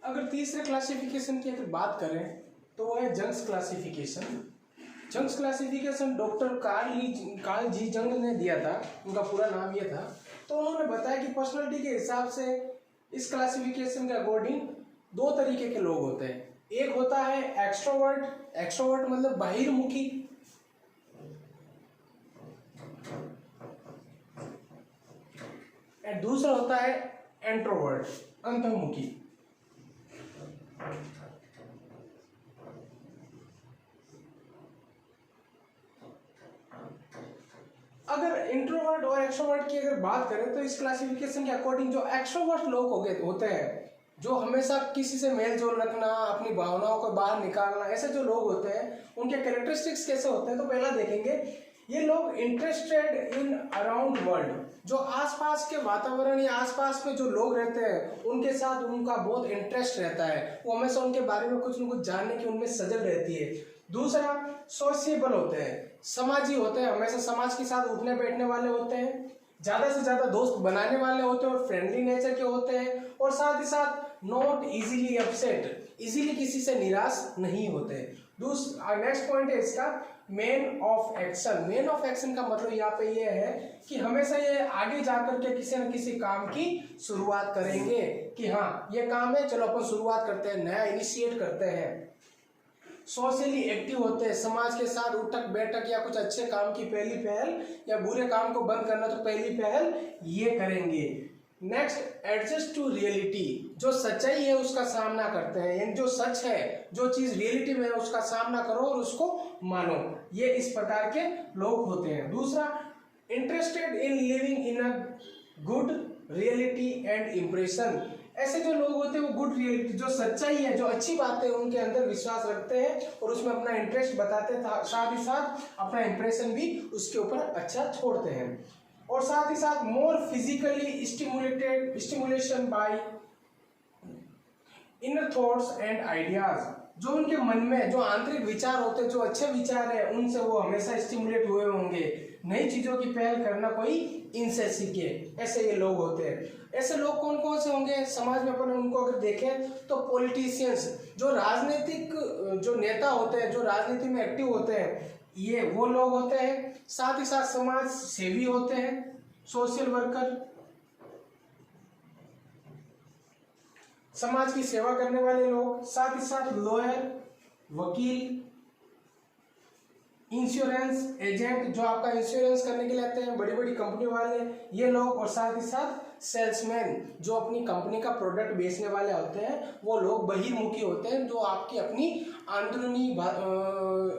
अगर तीसरे क्लासिफिकेशन की अगर बात करें तो वो है Jung's classification. Jung's classification doctor Karl जी जंग ने दिया था, उनका पूरा नाम ये था। तो उन्होंने बताया कि पर्सनालिटी के हिसाब से इस क्लासिफिकेशन के अकॉर्डिंग दो तरीके के लोग होते हैं। एक होता है एक्सट्रोवर्ट, एक्सट्रोवर्ट मतलब बाहिर्मुखी, और दूसरा होता है इंट्रोवर्ट, अंतर्मुखी। अगर इंट्रोवर्ट और एक्सट्रोवर्ट की अगर बात करें तो इस क्लासिफिकेशन के अकॉर्डिंग जो एक्सट्रोवर्ट लोग होते हैं, जो हमेशा किसी से मेल जोल रखना, अपनी भावनाओं को बाहर निकालना, ऐसे जो लोग होते हैं उनके कैरेक्टरिस्टिक्स कैसे होते हैं। तो पहला देखेंगे, ये लोग इंटरेस्टेड इन अराउंड वर्ल्ड, जो आसपास के वातावरण या आसपास में जो लोग रहते हैं उनके साथ उनका बहुत इंटरेस्ट रहता है, वो हमेशा उनके बारे में कुछ न कुछ जानने की उनमें सजग रहती है। दूसरा, सोशिएबल होते हैं, समाजी होते हैं, हमेशा समाज के साथ उठने बैठने वाले होते हैं, ज्यादा से ज्यादा दोस्त बनाने वाले होते हैं और फ्रेंडली नेचर के होते हैं, और साथ ही साथ नॉट इजीली अपसेट, इजीली किसी से निराश नहीं होते। नेक्स्ट पॉइंट है इसका man of action. Man of action का मतलब यहाँ पे ये है कि हमेशा ये आगे जाकर के किसी न किसी काम की शुरुआत करेंगे कि हाँ ये काम है, चलो अपन शुरुआत करते हैं, नया इनिशिएट करते हैं। सोशली एक्टिव होते हैं, समाज के साथ उठक बैठक या कुछ अच्छे काम की पहली पहल या बुरे काम को बंद करना तो पहली पहल ये करेंगे। नेक्स्ट, एडजस्ट टू रियलिटी, जो सच्चाई है उसका सामना करते हैं, यानी जो सच है, जो चीज रियलिटी में है उसका सामना करो और उसको मानो, ये इस प्रकार के लोग होते हैं। दूसरा, interested in living in a good reality and impression, ऐसे जो लोग होते हैं वो गुड रियलिटी, जो सच्चाई है, जो अच्छी बातें उनके अंदर विश्वास रखते हैं और उसमें अपना इंटरेस्ट बताते हैं, साथ ही साथ अपना इंप्रेशन भी उसके ऊपर अच्छा छोड़ते हैं। और साथ ही साथ मोर physically stimulation bye inner thoughts and ideas, जो उनके मन में जो आंतरिक विचार होते हैं, जो अच्छे विचार है, उनसे वो हमेशा स्टिमुलेट हुए होंगे, नई चीजों की पहल करना कोई इनसे सीखे, ऐसे ये लोग होते हैं। ऐसे लोग कौन कौन से होंगे समाज में, अपन उनको अगर देखें तो पॉलिटिशियंस, जो राजनीतिक जो नेता होते हैं, जो राजनीति में एक्टिव होते हैं, ये वो लोग होते हैं। साथ ही साथ समाज सेवी होते हैं, सोशल वर्कर, समाज की सेवा करने वाले लोग। साथ ही साथ लॉयर, वकील, इंश्योरेंस एजेंट, जो आपका इंश्योरेंस करने के लिए आते हैं, बड़ी बड़ी कंपनी वाले ये लोग। और साथ ही साथ सेल्समैन, जो अपनी कंपनी का प्रोडक्ट बेचने वाले होते हैं, वो लोग बहिर्मुखी होते हैं, जो आपकी अपनी अंदरूनी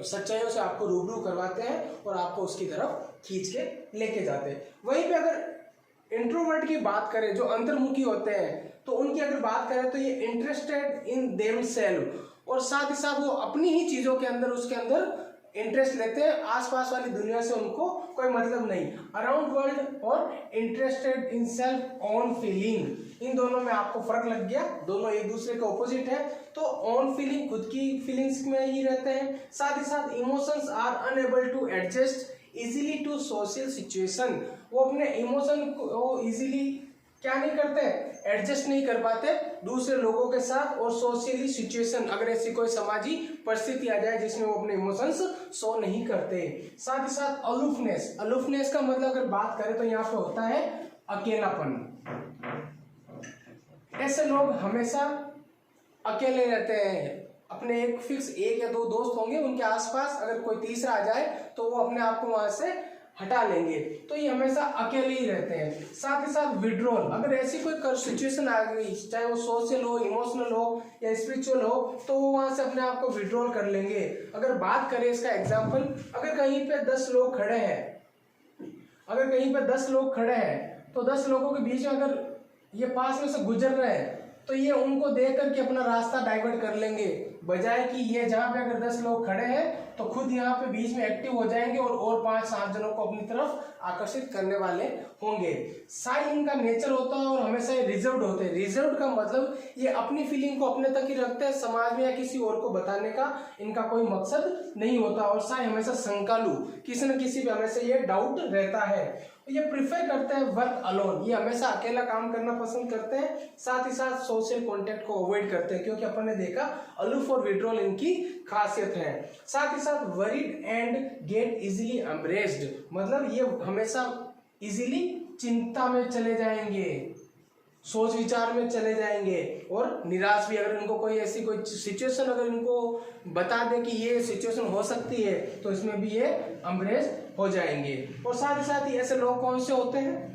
सच्चाइयों से आपको रूबरू करवाते हैं और आपको उसकी तरफ खींच के लेके जाते हैं। वहीं पे अगर इंट्रोवर्ट की बात करें, जो अंतर्मुखी होते हैं, तो उनकी अगर बात करें तो ये इंटरेस्टेड इन देमसेल्फ, और साथ ही साथ वो अपनी ही चीजों के अंदर उसके अंदर इंटरेस्ट लेते हैं, आसपास वाली दुनिया से उनको कोई मतलब नहीं। अराउंड वर्ल्ड और interested in self own feeling, इन दोनों में आपको फर्क लग गया, दोनों एक दूसरे के ऑपोजिट है। तो ओन फीलिंग, खुद की फीलिंग्स में ही रहते हैं। साथ ही साथ emotions are unable to adjust easily to social situation, वो अपने इमोशन को इजीली क्या नहीं करते, एडजस्ट नहीं कर पाते दूसरे लोगों के साथ, और सोशली सिचुएशन, अगर ऐसी कोई समाजी परिस्थिति आ जाए जिसमें वो अपने इमोशंस शो नहीं करते। साथ ही साथ अलूफनेस, अलूफनेस का मतलब अगर बात करें तो यहाँ पे होता है अकेलापन, ऐसे लोग हमेशा अकेले रहते हैं, अपने एक फिक्स एक या दो दोस्त होंगे उनके आसपास, अगर कोई तीसरा आ जाए तो वो अपने आप को वहां से हटा लेंगे, तो ये हमेशा अकेले ही रहते हैं। साथ ही साथ विड्रॉल, अगर ऐसी कोई सिचुएशन आ गई, चाहे वो सोशल हो, इमोशनल हो या स्पिरिचुअल हो, तो वो वहां से अपने आप को विड्रॉल कर लेंगे। अगर बात करें इसका एग्जांपल, अगर कहीं पे 10 लोग खड़े हैं, अगर कहीं पे 10 लोग खड़े हैं, तो 10 लोगों के बीच में अगर ये पास में से गुजर रहे हैं तो ये उनको देख करके अपना रास्ता डाइवर्ट कर लेंगे, बजाय कि ये जहाँ पे अगर 10 लोग खड़े हैं तो खुद यहाँ पे बीच में एक्टिव हो जाएंगे और 5-7 जनों को अपनी तरफ आकर्षित करने वाले होंगे। शाय इनका नेचर होता है और हमेशा ये रिजर्व्ड होते हैं। रिजर्व्ड का मतलब ये अपनी फीलिंग को अपने तक ही रखते हैं, समाज में या किसी और को बताने का इनका कोई मकसद नहीं होता। और शाय हमेशा शंकालु, किसी न किसी पे हमेशा ये डाउट रहता है। ये प्रिफर करते हैं वर्क अलोन, ये हमेशा अकेला काम करना पसंद करते हैं, साथ ही साथ सोशल कॉन्टेक्ट को अवॉइड करते हैं, क्योंकि अपन ने देखा अलूफ और विड्रॉल इनकी खासियत है। साथ ही साथ worried and get easily embarrassed, मतलब ये हमेशा इजीली चिंता में चले जाएंगे, सोच विचार में चले जाएंगे, और निराश भी। अगर इनको कोई ऐसी कोई सिचुएशन अगर इनको बता दे कि ये सिचुएशन हो सकती है तो इसमें भी ये एम्ब्रेस हो जाएंगे। और साथ ही साथ ही ऐसे लोग कौन से होते हैं?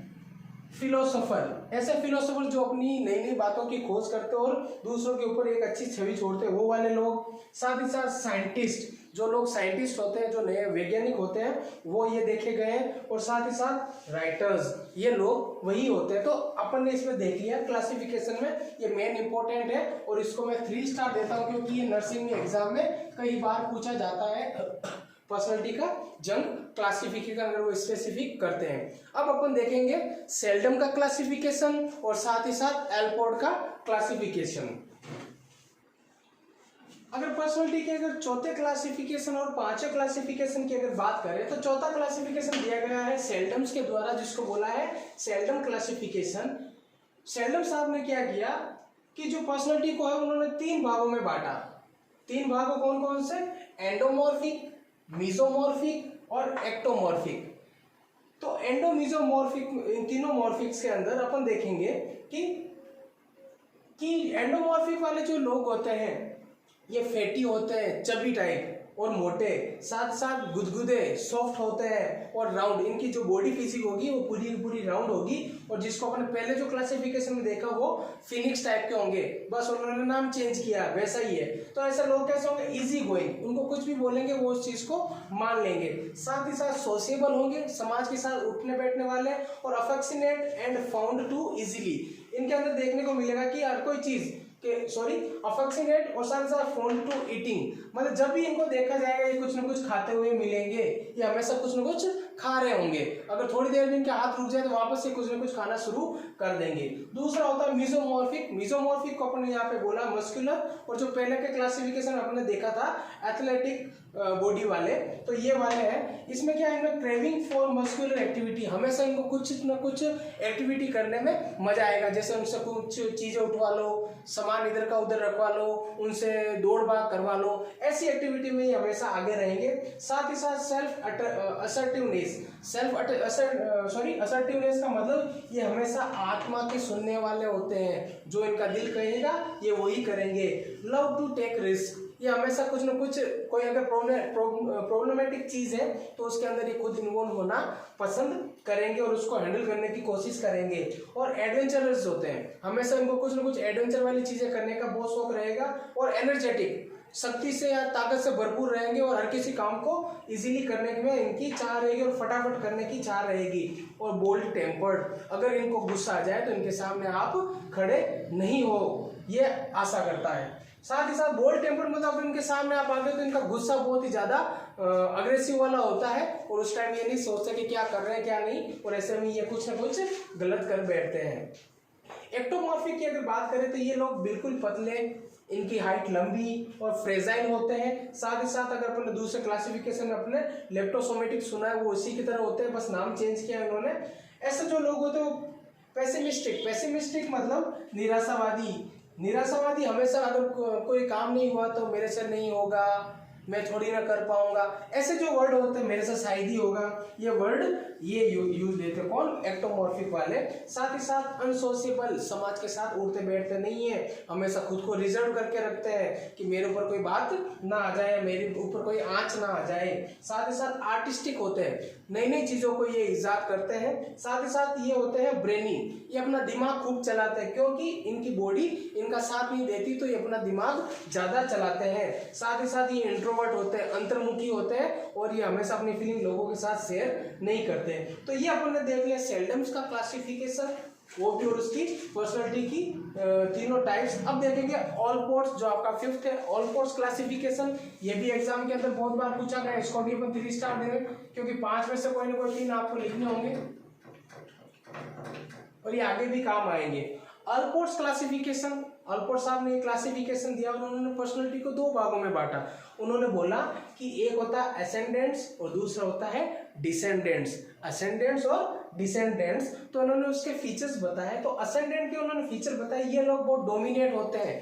फिलोसोफर, ऐसे फिलोसोफर जो अपनी नई नई बातों की खोज करते हैं और दूसरों के ऊपर एक अच्छी छवि छोड़ते हैं, वो वाले लोग। साथ ही साथ साइंटिस्ट, जो लोग साइंटिस्ट होते हैं, जो नए वैज्ञानिक होते हैं, वो ये देखे गए हैं। और साथ ही साथ राइटर्स, ये लोग वही होते हैं। तो अपन ने इसमें देख लिया क्लासिफिकेशन में, ये मेन इंपॉर्टेंट है और इसको मैं 3 स्टार देता हूँ, क्योंकि ये नर्सिंग एग्जाम में कई बार पूछा जाता है। पर्सनालिटी का जंग क्लासिफिकेशन अगर वो स्पेसिफिक करते हैं। अब अपन देखेंगे सेल्डम का क्लासिफिकेशन और साथ ही साथ एल्पोर्ट का क्लासिफिकेशन। अगर पर्सनालिटी के अगर चौथे क्लासिफिकेशन और पांचवें क्लासिफिकेशन की अगर बात करें तो चौथा क्लासिफिकेशन दिया गया है सेल्डम्स के द्वारा, जिसको बोला है सेल्डम क्लासिफिकेशन। सेल्डम साहब ने क्या किया कि जो पर्सनालिटी को है उन्होंने 3 भागों में बांटा। 3 भागों कौन कौन से? एंडोमॉर्फिक, मीजोमॉर्फिक और एक्टोमॉर्फिक। तो एंडोमीजोमॉर्फिक, इन तीनों मॉर्फिक्स के अंदर अपन देखेंगे कि एंडोमॉर्फिक वाले जो लोग होते हैं ये फैटी होते हैं, चबी टाइप और मोटे, साथ साथ गुदगुदे सॉफ्ट होते हैं और राउंड। इनकी जो बॉडी फिजिक होगी वो पूरी पूरी राउंड होगी, और जिसको अपन पहले जो क्लासिफिकेशन में देखा वो फिनिक्स टाइप के होंगे, बस उन्होंने नाम चेंज किया, वैसा ही है। तो ऐसे लोग कैसे होंगे? इजी गोइंग, उनको कुछ भी बोलेंगे वो उस चीज को मान लेंगे। साथ ही साथ सोशिएबल होंगे, समाज के साथ उठने बैठने वाले, और affectionate and found to easily. इनके अंदर देखने को मिलेगा कि हर कोई चीज अफेक्शनेट और साथ साथ फोन टू ईटिंग, मतलब जब भी इनको देखा जाएगा ये कुछ ना कुछ खाते हुए मिलेंगे, ये हमेशा कुछ ना कुछ खा रहे होंगे। अगर थोड़ी देर में इनके हाथ रुक जाए तो वापस से कुछ ना कुछ खाना शुरू कर देंगे। दूसरा होता है मीजोमॉर्फिक। मीजोमॉर्फिक को अपन ने यहाँ पे बोला मस्कुलर, और जो पहले के क्लासिफिकेशन अपने देखा था एथलेटिक बॉडी वाले, तो ये वाले हैं। इसमें क्या है? इनमें क्रेविंग फॉर मस्कुलर एक्टिविटी, हमेशा इनको कुछ ना कुछ एक्टिविटी करने में मजा आएगा, जैसे उनसे कुछ चीजें उठवा लो, सामान इधर का उधर रखवा लो, उनसे दौड़ भाग करवा लो, ऐसी एक्टिविटी में ये हमेशा आगे रहेंगे। साथ ही साथ सेल्फ असर्टिवनेस का मतलब ये हमेशा आत्मा के सुनने वाले होते हैं, जो इनका दिल कहेगा ये वही करेंगे। लव टू टेक रिस्क, ये हमेशा कुछ ना कुछ, कोई अगर प्रॉब्लमेटिक चीज है तो उसके अंदर ये खुद इन्वॉल्व होना पसंद करेंगे और उसको हैंडल करने की कोशिश करेंगे। और एडवेंचरस होते हैं, हमेशा इनको कुछ ना कुछ एडवेंचर वाली चीजें करने का बहुत शौक रहेगा। और एनर्जेटिक, शक्ति से या ताकत से भरपूर रहेंगे और हर किसी काम को इजीली करने में इनकी चाह रहेगी और फटाफट करने की चाह रहेगी। और बोल्ड टेम्पर्ड, अगर इनको गुस्सा आ जाए तो इनके सामने आप खड़े नहीं हो, ये आशा करता है। साथ ही साथ बोल्ड टेम्पर मतलब अगर इनके सामने आप आ गए तो इनका गुस्सा बहुत ही ज्यादा अग्रेसिव वाला होता है, और उस टाइम ये नहीं सोचते कि क्या कर रहे हैं क्या नहीं, और ऐसे में ये कुछ ना कुछ गलत कर बैठते हैं। एक्टोमॉर्फिक की अगर बात करें तो ये लोग बिल्कुल पतले, इनकी हाइट लंबी और फ्रेजाइल होते हैं। साथ ही साथ अगर अपने दूसरे क्लासिफिकेशन में अपने लेप्टोसोमेटिक सुना है, वो उसी की तरह होते हैं, बस नाम चेंज किया है इन्होंने। ऐसे जो लोग होते हैं वो पेसिमिस्टिक मतलब निराशावादी हमेशा अगर कोई काम नहीं हुआ तो मेरे से नहीं होगा, मैं थोड़ी ना कर पाऊंगा, ऐसे जो वर्ड होते हैं, मेरे से शायद ही होगा, ये वर्ड ये यूज लेते कौन? एक्टोमॉर्फिक वाले। साथ ही साथ अनसोशिएबल, समाज के साथ उठते बैठते नहीं है, हमेशा खुद को रिजर्व करके रखते हैं कि मेरे ऊपर कोई बात ना आ जाए, मेरे ऊपर कोई आंच ना आ जाए। साथ ही साथ आर्टिस्टिक होते हैं, नई नई चीजों को ये इजाद करते हैं। साथ ही साथ ये होते हैं ब्रेनी, ये अपना दिमाग खूब चलाते हैं, क्योंकि इनकी बॉडी इनका साथ नहीं देती तो ये अपना दिमाग ज्यादा चलाते हैं। साथ ही साथ ये इंट्रोवर्ट होते हैं, अंतर्मुखी होते हैं, और ये हमेशा अपनी फीलिंग लोगों के साथ शेयर नहीं करते। तो ये अपन ने देख लिया सेल्डम्स का क्लासिफिकेशन, वो भी, और उसकी पर्सनालिटी की तीनों टाइप्स। अब देखेंगे ऑलपोर्ट्स, जो आपका 5th है, ऑलपोर्ट्स क्लासिफिकेशन। ये भी एग्जाम के अंदर बहुत बार पूछा गया, इसको भी अपन 3 स्टार दे रहे हैं, क्योंकि 5 में से कोई ना कोई 3 आपको लिखने होंगे और ये आगे भी काम आएंगे। ऑलपोर्ट्स क्लासिफिकेशन, ऑलपोर्ट साहब ने क्लासिफिकेशन दिया, उन्होंने पर्सनालिटी को 2 भागों में बांटा। उन्होंने बोला कि एक होता है असेंडेंट्स और दूसरा होता है डिसेंडेंट्स। असेंडेंट्स और डिसेंडेंट्स, तो उन्होंने उसके फीचर्स बताए। तो असेंडेंट के उन्होंने फीचर बताए, ये लोग बहुत डोमिनेट होते हैं,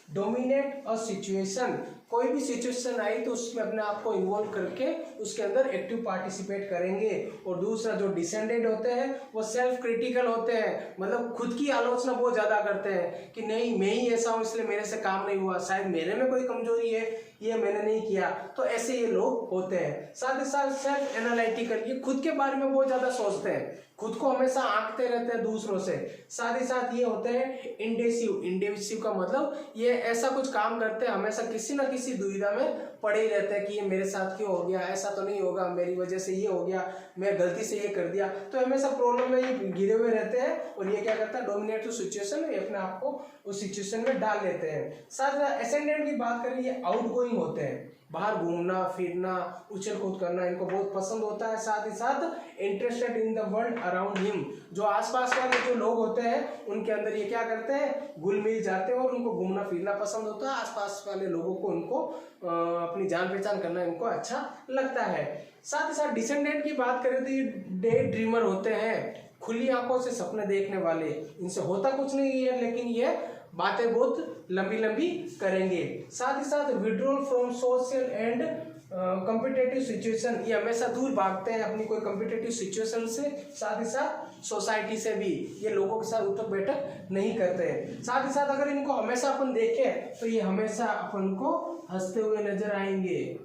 डोमिनेट अ सिचुएशन, कोई भी सिचुएशन आई तो उसमें अपने आप को इन्वॉल्व करके उसके अंदर एक्टिव पार्टिसिपेट करेंगे। और दूसरा जो डिसेंडेंट होते हैं वो सेल्फ क्रिटिकल होते हैं, मतलब खुद की आलोचना बहुत ज्यादा करते हैं कि नहीं मैं ही ऐसा हूं इसलिए मेरे से काम नहीं हुआ, शायद मेरे में कोई कमजोरी है, ये मैंने नहीं किया। तो ऐसे ये लोग होते हैं। साथ ही साथ सेल्फ एनालिटिकल, ये खुद के बारे में बहुत ज्यादा सोचते हैं, खुद को हमेशा आंकते रहते हैं दूसरों से। साथ ही साथ ये होते हैं इंडेसिव, इंडेसिव का मतलब ये ऐसा कुछ काम करते हैं हमेशा किसी ना किसी दुविधा में पड़े ही रहते हैं कि ये मेरे साथ क्यों हो गया, ऐसा तो नहीं होगा, मेरी वजह से ये हो गया, मैं गलती से ये कर दिया। तो हमेशा प्रॉब्लम में ये घिरे हुए रहते हैं और ये क्या करता है, डोमिनेटिव सिचुएशन में अपने आप को उस सिचुएशन में डाल लेते हैं। साथ ही एसेंडेंट की बात करें, ये आउटगोइंग होते हैं, बाहर घूमना फिरना उछल कूद करना इनको बहुत पसंद होता है। साथ ही साथ interested in the world around him, जो आसपास वाले जो लोग होते हैं उनके अंदर ये क्या करते हैं, घुल मिल जाते हैं और उनको घूमना फिरना पसंद होता है। आसपास वाले लोगों को उनको अपनी जान पहचान करना इनको अच्छा लगता है। साथ ही साथ डिसेंडेंट की बात करें तो ये डे ड्रीमर होते हैं, खुली आंखों से सपने देखने वाले। इनसे होता कुछ नहीं है लेकिन ये बातें बहुत लंबी लंबी करेंगे। साथ ही साथ withdrawal from social and competitive situation, ये हमेशा दूर भागते हैं अपनी कोई कॉम्पिटिटिव सिचुएशन से। साथ ही साथ सोसाइटी से भी ये लोगों के साथ उठक बैठक नहीं करते हैं। साथ ही साथ अगर इनको हमेशा अपन देखें तो ये हमेशा अपन को हंसते हुए नजर आएंगे,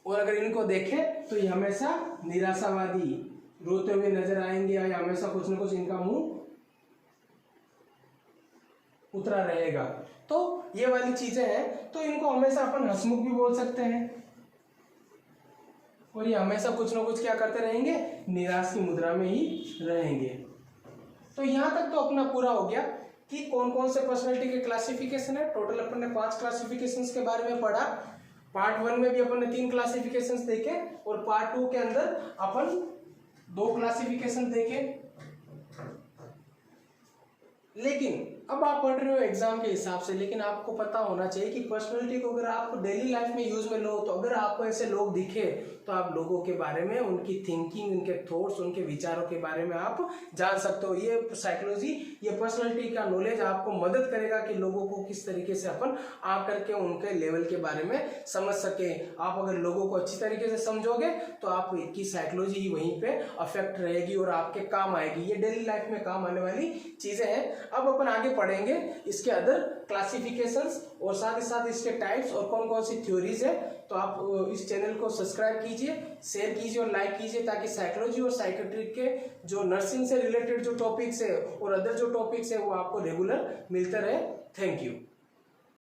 और अगर इनको देखें तो ये हमेशा निराशावादी, रोते हुए नजर आएंगे, या हमेशा कुछ न कुछ इनका मुंह उतरा रहेगा। तो ये वाली चीजें हैं, तो इनको हमेशा अपन हंसमुख भी बोल सकते हैं, और ये हमेशा कुछ ना कुछ क्या करते रहेंगे, निराश की मुद्रा में ही रहेंगे। तो यहां तक तो अपना पूरा हो गया कि कौन कौन से पर्सनैलिटी के क्लासिफिकेशन है। टोटल अपन ने 5 क्लासिफिकेशंस के बारे में पढ़ा। पार्ट 1 में भी अपन ने 3 क्लासिफिकेशंस देखे और पार्ट 2 के अंदर अपन 2 क्लासिफिकेशन देखे। लेकिन अब आप पढ़ रहे हो एग्जाम के हिसाब से, लेकिन आपको पता होना चाहिए कि पर्सनैलिटी को अगर आप डेली लाइफ में यूज में लो, तो अगर आपको ऐसे लोग दिखे तो आप लोगों के बारे में, उनकी थिंकिंग, उनके थॉट्स, उनके विचारों के बारे में आप जान सकते हो। ये साइकोलॉजी, ये पर्सनैलिटी का नॉलेज आपको मदद करेगा कि लोगों को किस तरीके से अपन आकर के उनके लेवल के बारे में समझ सके। आप अगर लोगों को अच्छी तरीके से समझोगे तो आपकी साइकोलॉजी ही वहीं पे अफेक्ट रहेगी और आपके काम आएगी। ये डेली लाइफ में काम आने वाली चीजें हैं। अब अपन आगे पढ़ेंगे इसके अदर क्लासिफिकेशंस और साथ ही साथ इसके टाइप्स और कौन कौन सी थ्योरीज है। तो आप इस चैनल को सब्सक्राइब कीजिए, शेयर कीजिए और लाइक कीजिए, ताकि साइकोलॉजी और साइकेट्रिक के जो नर्सिंग से रिलेटेड जो टॉपिक्स है और अदर जो टॉपिक्स है वो आपको रेगुलर मिलते रहे। Thank you.